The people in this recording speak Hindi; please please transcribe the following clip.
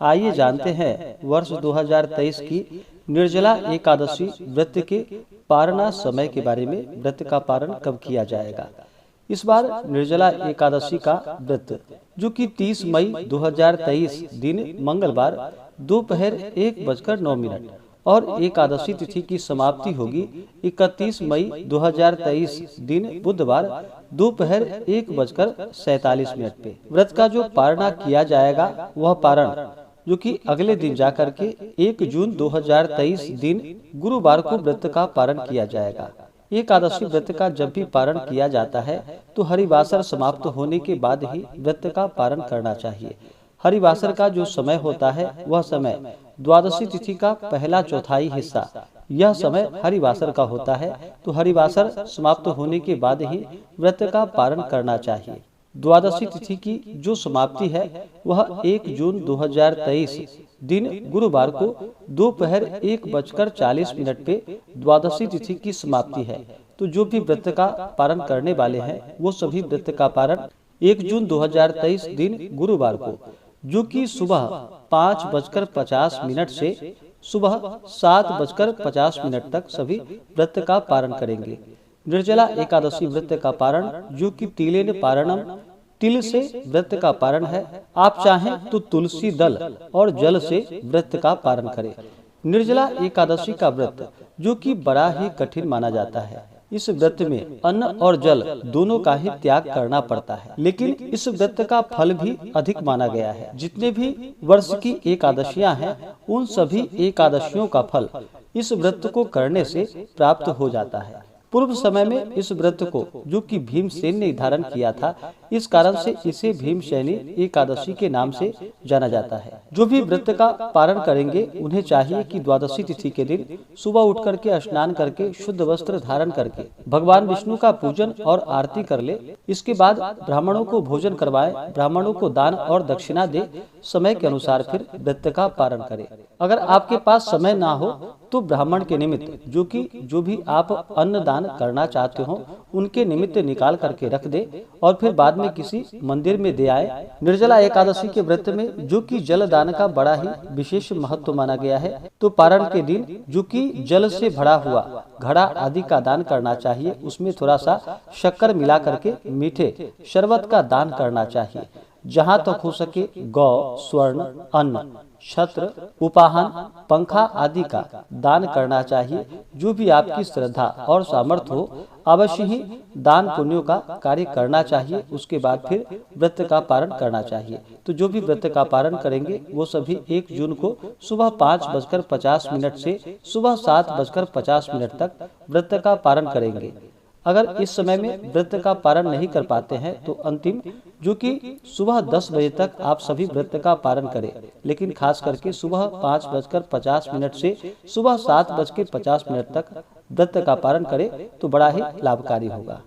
आइए जानते हैं वर्ष 2023 की निर्जला एकादशी व्रत के पारना समय के बारे में। व्रत का पारण कब किया जाएगा? इस बार निर्जला एकादशी का व्रत जो कि 30 मई 2023 दिन मंगलवार दोपहर 1:09 और एकादशी तिथि की समाप्ति होगी 31 मई 2023 दिन बुधवार दोपहर 1:47 पे। व्रत का जो पारणा किया जाएगा वह पारण जो कि अगले दिन जाकर के 1 जून 2023 दिन गुरुवार को व्रत का पारण किया जाएगा। एकादशी व्रत का जब भी पारण किया जाता है तो हरिवासर समाप्त होने के बाद ही व्रत का पारण करना चाहिए। हरिवासर का जो समय होता है वह समय द्वादशी तिथि का पहला चौथाई हिस्सा, यह समय हरिवासर का होता है। तो हरिवासर समाप्त होने के बाद ही व्रत का पारण करना चाहिए। द्वादशी तिथि की जो समाप्ति है वह 1 जून 2023 दिन गुरुवार को दोपहर 1:40 पे द्वादशी तिथि की समाप्ति है। तो जो भी व्रत का पारण करने वाले हैं वो सभी व्रत का पारण 1 जून 2023 दिन गुरुवार को जो कि सुबह 5:50 से सुबह 7:50 तक सभी व्रत का पारण करेंगे। निर्जला एकादशी व्रत का पारण जो कि तिलेन पारणम, तिल से व्रत का पारण है। आप चाहें तो तुलसी दल और जल से व्रत का पारण करें। निर्जला एकादशी का व्रत जो कि बड़ा ही कठिन माना जाता है। इस व्रत में अन्न और जल दोनों का ही त्याग करना पड़ता है, लेकिन इस व्रत का फल भी अधिक माना गया है। जितने भी वर्ष की एकादशियां हैं उन सभी एकादशियों का फल इस व्रत को करने से प्राप्त हो जाता है। पूर्व समय में इस व्रत को जो कि भीमसेन ने धारण किया था, इस कारण से इसे भीमसेनी एकादशी के नाम से जाना जाता है। जो भी व्रत का पारण करेंगे उन्हें चाहिए कि द्वादशी तिथि के दिन सुबह उठ करके स्नान करके शुद्ध वस्त्र धारण करके भगवान विष्णु का पूजन और आरती कर ले। इसके बाद ब्राह्मणों को भोजन करवाएं, ब्राह्मणों को दान और दक्षिणा दे, समय के अनुसार फिर व्रत का पारण करें। अगर आपके पास समय ना हो तो ब्राह्मण के निमित्त जो भी आप अन्न दान करना चाहते हो उनके निमित्त निकाल करके रख दे और फिर बाद में किसी मंदिर में दे आए। निर्जला एकादशी के व्रत में जो कि जल दान का बड़ा ही विशेष महत्व माना गया है। तो पारण के दिन जो कि जल से भरा हुआ घड़ा आदि का दान करना चाहिए। उसमें थोड़ा सा शक्कर मिला करके मीठे शरबत का दान करना चाहिए। जहाँ तक हो सके गौ, स्वर्ण, अन्न, छत्र, उपाहन, पंखा आदि का दान करना चाहिए। जो भी आपकी श्रद्धा और सामर्थ्य हो अवश्य ही दान पुण्यों का कार्य करना चाहिए। उसके बाद फिर व्रत का पारण करना चाहिए। तो जो भी व्रत का पारण करेंगे वो सभी 1 जून को सुबह 5:50 से सुबह 7:50 तक व्रत का पारण करेंगे। अगर इस समय में व्रत का पारण नहीं कर पाते हैं तो अंतिम जो कि सुबह 10 बजे तक आप सभी व्रत का पारण करें, लेकिन खास करके सुबह 5:50 से सुबह 7:50 तक व्रत का पारण करें तो बड़ा ही लाभकारी होगा।